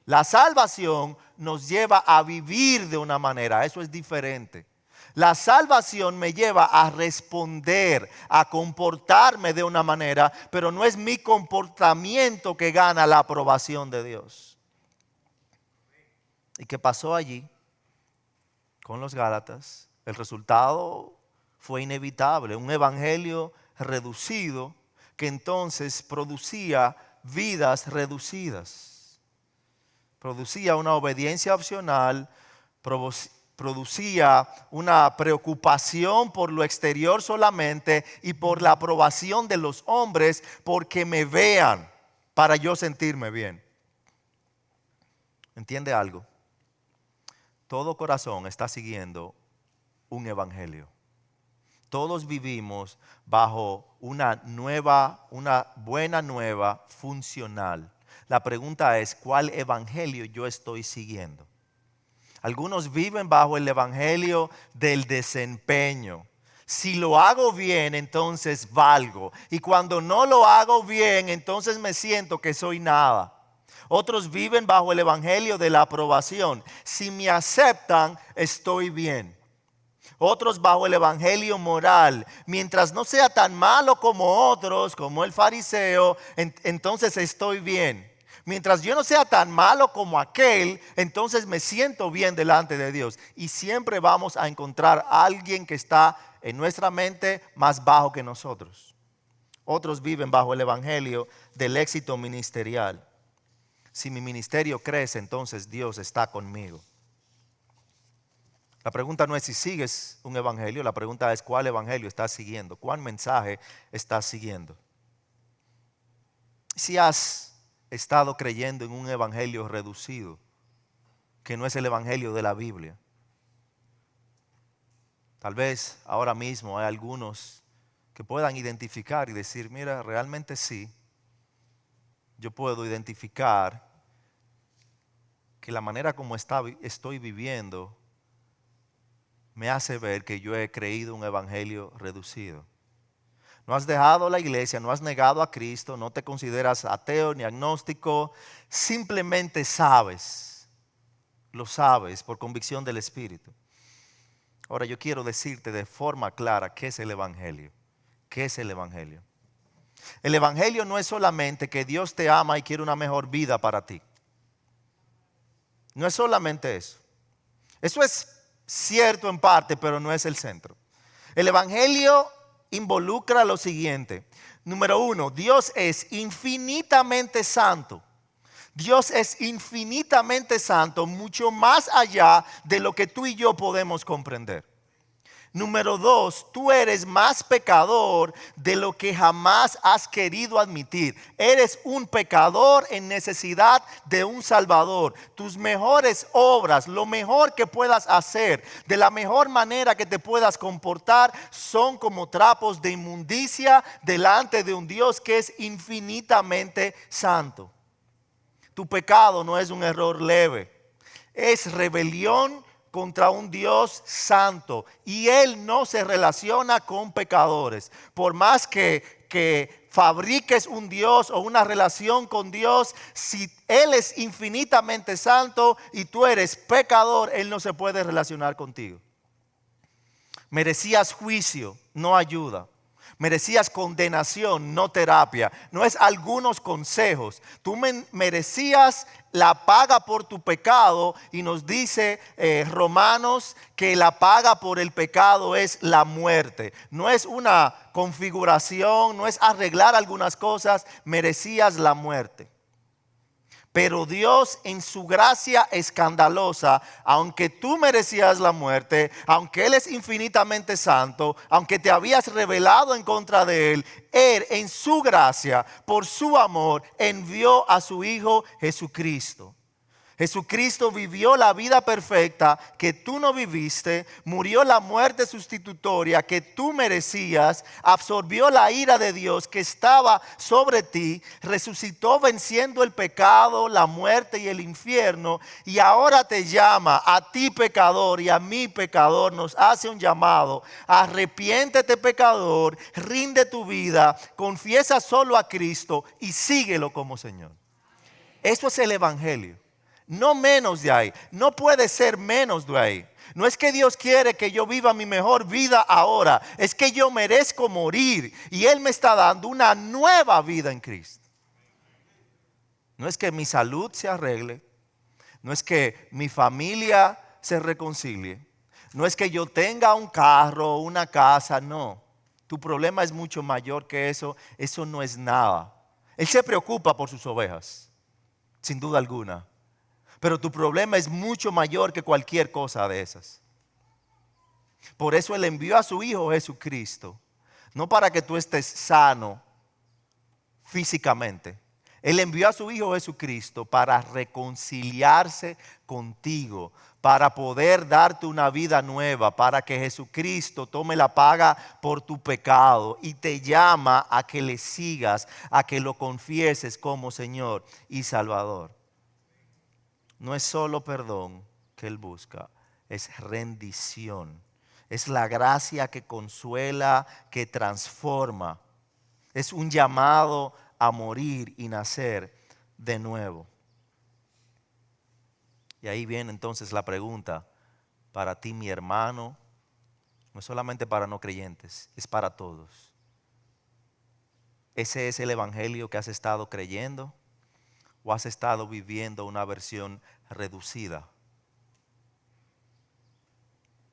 La salvación nos lleva a vivir de una manera, eso es diferente. La salvación me lleva a responder, a comportarme de una manera, pero no es mi comportamiento que gana la aprobación de Dios. ¿Y qué pasó allí con los Gálatas? El resultado fue inevitable, un evangelio reducido que entonces producía vidas reducidas. Producía una obediencia opcional, producía una preocupación por lo exterior solamente y por la aprobación de los hombres porque me vean para yo sentirme bien. ¿Entiende algo? Todo corazón está siguiendo un evangelio. Todos vivimos bajo una buena nueva funcional. La pregunta es, ¿cuál evangelio yo estoy siguiendo? Algunos viven bajo el evangelio del desempeño. Si lo hago bien, entonces valgo. Y cuando no lo hago bien, entonces me siento que soy nada. Otros viven bajo el evangelio de la aprobación. Si me aceptan, estoy bien. Otros bajo el evangelio moral. Mientras no sea tan malo como otros, como el fariseo, entonces estoy bien. Mientras yo no sea tan malo como aquel, entonces me siento bien delante de Dios. Y siempre vamos a encontrar a alguien que está en nuestra mente más bajo que nosotros. Otros viven bajo el evangelio del éxito ministerial. Si mi ministerio crece, entonces Dios está conmigo. La pregunta no es si sigues un evangelio, la pregunta es cuál evangelio estás siguiendo, cuál mensaje estás siguiendo. Si has estado creyendo en un evangelio reducido, que no es el evangelio de la Biblia. Tal vez ahora mismo hay algunos que puedan identificar y decir, mira, realmente sí, yo puedo identificar que la manera como estoy viviendo me hace ver que yo he creído un evangelio reducido. No has dejado la iglesia, no has negado a Cristo, no te consideras ateo ni agnóstico, simplemente sabes, lo sabes por convicción del Espíritu. Ahora yo quiero decirte de forma clara qué es el evangelio. ¿Qué es el evangelio? El evangelio no es solamente que Dios te ama y quiere una mejor vida para ti. No es solamente eso. Eso es cierto en parte, pero no es el centro. El evangelio involucra lo siguiente. Número uno, Dios es infinitamente santo. Dios es infinitamente santo, mucho más allá de lo que tú y yo podemos comprender. Número dos, tú eres más pecador de lo que jamás has querido admitir. Eres un pecador en necesidad de un Salvador. Tus mejores obras, lo mejor que puedas hacer, de la mejor manera que te puedas comportar, son como trapos de inmundicia delante de un Dios que es infinitamente santo. Tu pecado no es un error leve, es rebelión contra un Dios santo y Él no se relaciona con pecadores. Por más que fabriques un Dios o una relación con Dios, si Él es infinitamente santo y tú eres pecador, Él no se puede relacionar contigo. Merecías juicio, no ayuda. Merecías condenación, no terapia. No es algunos consejos. Tú merecías la paga por tu pecado y nos dice Romanos que la paga por el pecado es la muerte. No es una configuración, no es arreglar algunas cosas. Merecías la muerte. Pero Dios en su gracia escandalosa, aunque tú merecías la muerte, aunque Él es infinitamente santo, aunque te habías rebelado en contra de Él en su gracia, por su amor, envió a su Hijo Jesucristo. Jesucristo vivió la vida perfecta que tú no viviste, murió la muerte sustitutoria que tú merecías, absorbió la ira de Dios que estaba sobre ti, resucitó venciendo el pecado, la muerte y el infierno, y ahora te llama a ti pecador y a mí pecador, nos hace un llamado: arrepiéntete pecador, rinde tu vida, confiesa solo a Cristo y síguelo como Señor. Esto es el evangelio. No menos de ahí, no puede ser menos de ahí. No es que Dios quiere que yo viva mi mejor vida ahora, es que yo merezco morir y Él me está dando una nueva vida en Cristo. No es que mi salud se arregle, no es que mi familia se reconcilie, No es que yo tenga un carro, una casa, no. Tu problema es mucho mayor que eso. Eso no es nada. Él se preocupa por sus ovejas, sin duda alguna. Pero tu problema es mucho mayor que cualquier cosa de esas. Por eso Él envió a su Hijo Jesucristo. No para que tú estés sano físicamente. Él envió a su Hijo Jesucristo para reconciliarse contigo, para poder darte una vida nueva, para que Jesucristo tome la paga por tu pecado y te llama a que le sigas, a que lo confieses como Señor y Salvador. No es solo perdón que Él busca, es rendición. Es la gracia que consuela, que transforma. Es un llamado a morir y nacer de nuevo. Y ahí viene entonces la pregunta para ti, mi hermano, no es solamente para no creyentes, es para todos. ¿Ese es el evangelio que has estado creyendo o has estado viviendo una versión reducida?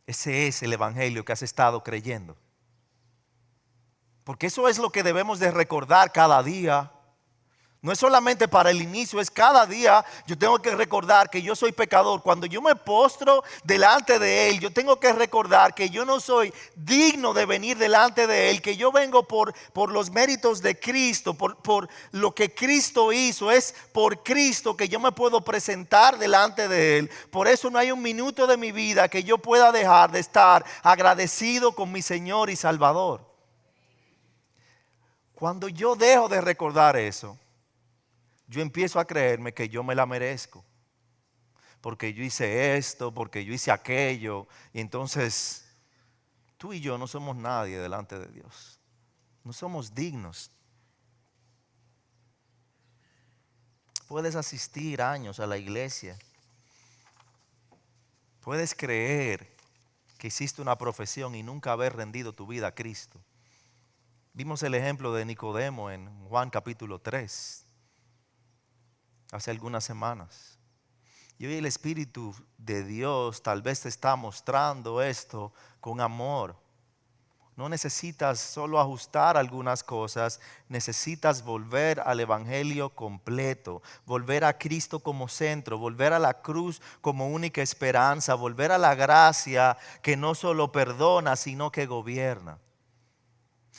Ese es el evangelio que has estado creyendo. Porque eso es lo que debemos de recordar cada día. No es solamente para el inicio, es cada día. Yo tengo que recordar que yo soy pecador. Cuando yo me postro delante de Él, yo tengo que recordar que yo no soy digno de venir delante de Él, que yo vengo por los méritos de Cristo, por lo que Cristo hizo. Es por Cristo que yo me puedo presentar delante de Él. Por eso no hay un minuto de mi vida que yo pueda dejar de estar agradecido con mi Señor y Salvador. Cuando yo dejo de recordar eso, yo empiezo a creerme que yo me la merezco. Porque yo hice esto, porque yo hice aquello. Y entonces tú y yo no somos nadie delante de Dios. No somos dignos. Puedes asistir años a la iglesia. Puedes creer que hiciste una profesión y nunca haber rendido tu vida a Cristo. Vimos el ejemplo de Nicodemo en Juan capítulo 3, hace algunas semanas. Y hoy el Espíritu de Dios tal vez te está mostrando esto con amor. No necesitas solo ajustar algunas cosas, necesitas volver al Evangelio completo, volver a Cristo como centro, volver a la cruz como única esperanza, volver a la gracia que no solo perdona, sino que gobierna.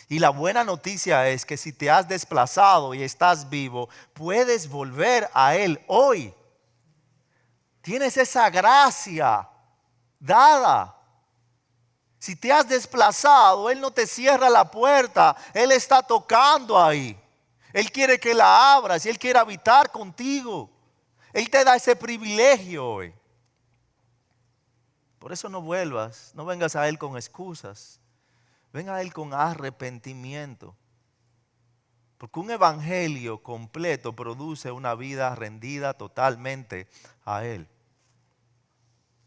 Y la buena noticia es que si te has desplazado y estás vivo, puedes volver a Él hoy. Tienes esa gracia dada. Si te has desplazado, Él no te cierra la puerta. Él está tocando ahí. Él quiere que la abras y Él quiere habitar contigo. Él te da ese privilegio hoy. Por eso no vuelvas, no vengas a Él con excusas. Ven a Él con arrepentimiento. Porque un evangelio completo produce una vida rendida totalmente a Él.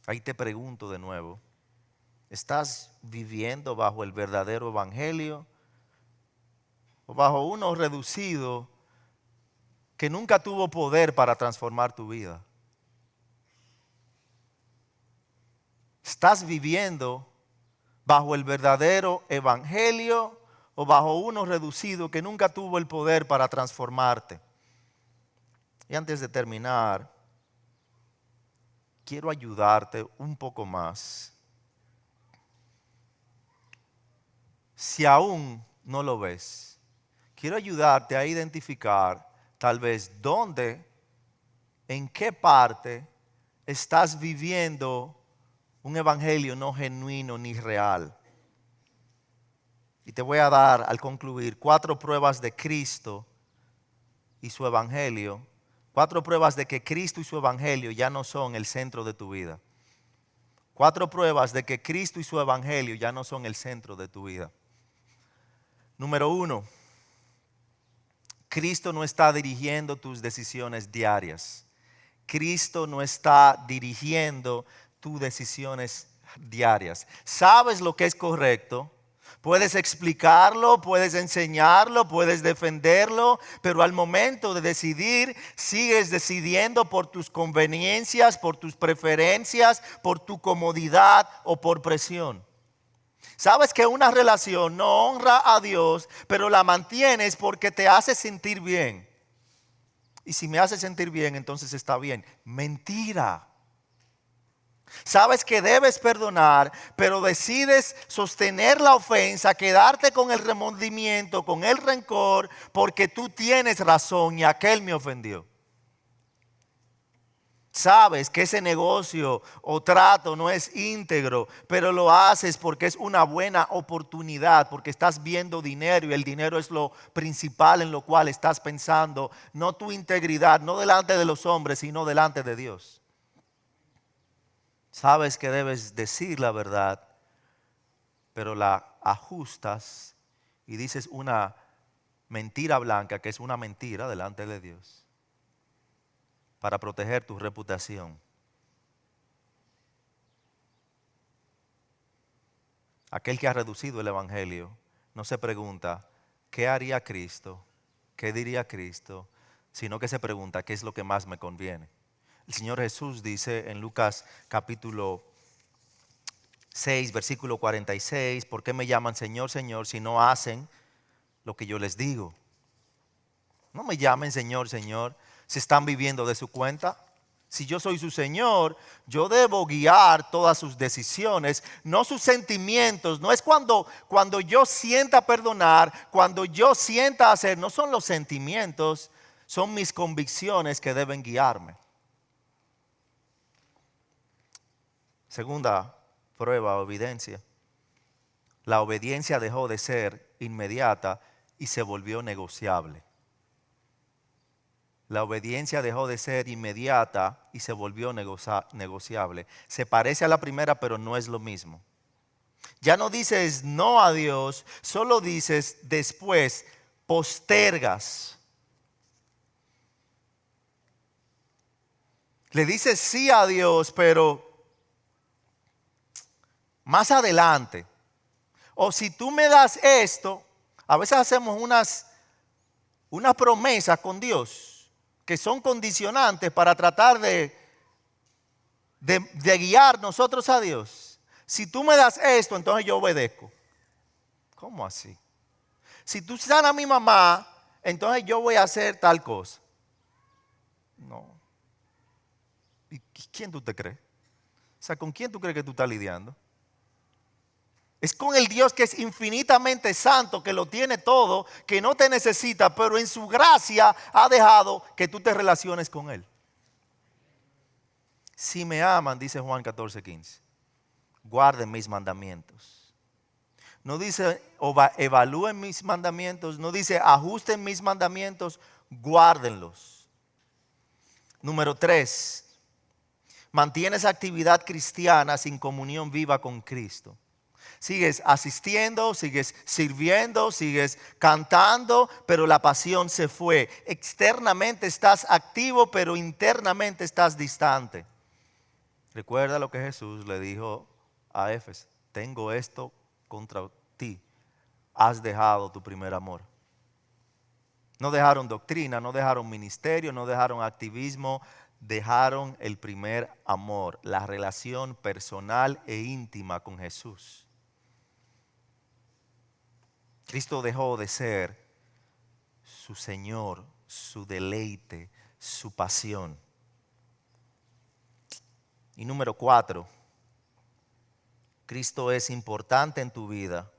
Ahí te pregunto de nuevo, ¿estás viviendo bajo el verdadero evangelio o bajo uno reducido que nunca tuvo poder para transformar tu vida? ¿Estás viviendo bajo el verdadero evangelio o bajo uno reducido que nunca tuvo el poder para transformarte? Y antes de terminar, quiero ayudarte un poco más. Si aún no lo ves, quiero ayudarte a identificar tal vez dónde, en qué parte estás viviendo un evangelio no genuino ni real. Y te voy a dar al concluir 4 pruebas de Cristo y su evangelio. 4 pruebas de que Cristo y su evangelio ya no son el centro de tu vida. 4 pruebas de que Cristo y su evangelio ya no son el centro de tu vida. Número 1, Cristo no está dirigiendo tus decisiones diarias. Cristo no está dirigiendo tus decisiones diarias. Sabes lo que es correcto, Puedes explicarlo, puedes enseñarlo, puedes defenderlo, pero al momento de decidir, sigues decidiendo por tus conveniencias, por tus preferencias, por tu comodidad o por presión. Sabes que una relación no honra a Dios, pero la mantienes porque te hace sentir bien. Y si me hace sentir bien, entonces está bien. Mentira. Sabes que debes perdonar, pero decides sostener la ofensa, quedarte con el remordimiento, con el rencor, porque tú tienes razón y aquel me ofendió. Sabes que ese negocio o trato no es íntegro, pero lo haces porque es una buena oportunidad, porque estás viendo dinero y el dinero es lo principal en lo cual estás pensando, no tu integridad, no delante de los hombres, sino delante de Dios. Sabes que debes decir la verdad, pero la ajustas y dices una mentira blanca, que es una mentira delante de Dios, para proteger tu reputación. Aquel que ha reducido el evangelio no se pregunta, ¿qué haría Cristo? ¿Qué diría Cristo? Sino que se pregunta, ¿qué es lo que más me conviene? El Señor Jesús dice en Lucas capítulo 6, versículo 46, ¿por qué me llaman Señor, Señor si no hacen lo que yo les digo? No me llamen Señor, Señor si están viviendo de su cuenta. Si yo soy su Señor, yo debo guiar todas sus decisiones, no sus sentimientos. No es cuando yo sienta perdonar, cuando yo sienta hacer, no son los sentimientos, son mis convicciones que deben guiarme. Segunda prueba o evidencia. La obediencia dejó de ser inmediata y se volvió negociable. La obediencia dejó de ser inmediata y se volvió negociable. Se parece a la primera, pero no es lo mismo. Ya no dices no a Dios, solo dices después, postergas. Le dices sí a Dios, pero más adelante. O si tú me das esto, a veces hacemos unas promesas con Dios que son condicionantes para tratar de guiar nosotros a Dios. Si tú me das esto, entonces yo obedezco. ¿Cómo así? Si tú sanas a mi mamá, entonces yo voy a hacer tal cosa. No. ¿Y quién tú te crees? O sea, ¿con quién tú crees que tú estás lidiando? Es con el Dios que es infinitamente santo, que lo tiene todo, que no te necesita, pero en su gracia ha dejado que tú te relaciones con Él. Si me aman, dice Juan 14:15, guarden mis mandamientos. No dice evalúen mis mandamientos, no dice ajusten mis mandamientos, guárdenlos. Número 3, mantienes actividad cristiana sin comunión viva con Cristo. Sigues asistiendo, sigues sirviendo, sigues cantando, pero la pasión se fue. Externamente estás activo, pero internamente estás distante. Recuerda lo que Jesús le dijo a Éfeso: tengo esto contra ti, has dejado tu primer amor. No dejaron doctrina, no dejaron ministerio, no dejaron activismo, dejaron el primer amor, la relación personal e íntima con Jesús. Cristo dejó de ser su Señor, su deleite, su pasión. Y número 4, Cristo es importante en tu vida,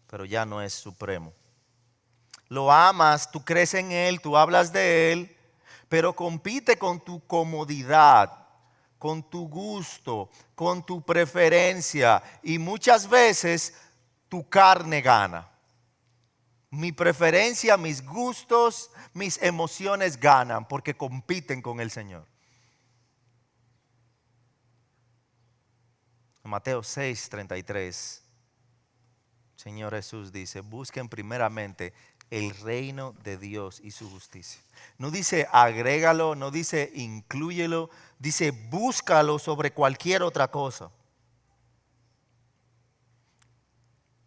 pero ya no es supremo. Lo amas, tú crees en Él, tú hablas de Él, pero compite con tu comodidad, con tu gusto, con tu preferencia, y muchas veces tu carne gana. Mi preferencia, mis gustos, mis emociones ganan porque compiten con el Señor. En Mateo 6:33, Señor Jesús dice: busquen primeramente el reino de Dios y su justicia. No dice agrégalo, no dice inclúyelo, dice búscalo sobre cualquier otra cosa.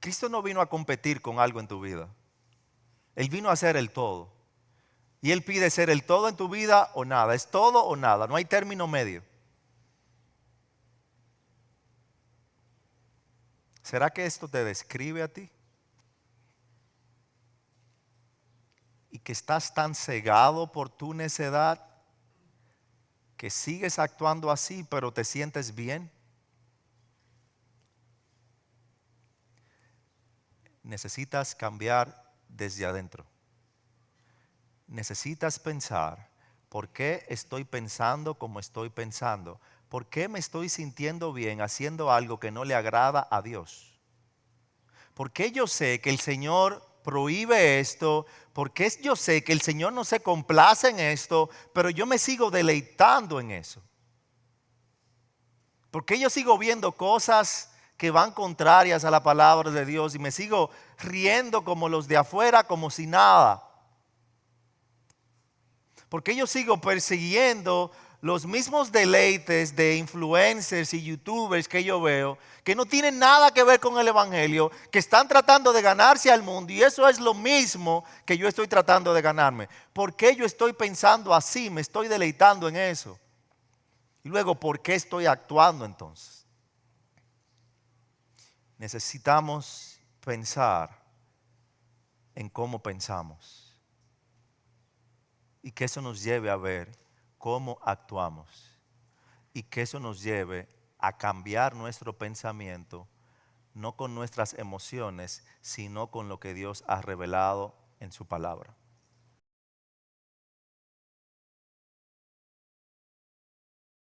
Cristo no vino a competir con algo en tu vida. Él vino a ser el todo. Y Él pide ser el todo en tu vida o nada. Es todo o nada. No hay término medio. ¿Será que esto te describe a ti? Y que estás tan cegado por tu necedad que sigues actuando así, pero te sientes bien. Necesitas cambiar desde adentro. Necesitas pensar, ¿por qué estoy pensando como estoy pensando? ¿Por qué me estoy sintiendo bien haciendo algo que no le agrada a Dios? ¿Por qué yo sé que el Señor prohíbe esto? ¿Por qué yo sé que el Señor no se complace en esto, pero yo me sigo deleitando en eso? ¿Por qué yo sigo viendo cosas que van contrarias a la palabra de Dios y me sigo riendo como los de afuera, como si nada? ¿Por qué yo sigo persiguiendo los mismos deleites de influencers y youtubers que yo veo, que no tienen nada que ver con el evangelio, que están tratando de ganarse al mundo y eso es lo mismo que yo estoy tratando de ganarme? ¿Por qué yo estoy pensando así? Me estoy deleitando en eso. Y luego, ¿por qué estoy actuando entonces? Necesitamos pensar en cómo pensamos y que eso nos lleve a ver cómo actuamos y que eso nos lleve a cambiar nuestro pensamiento, no con nuestras emociones, sino con lo que Dios ha revelado en su palabra.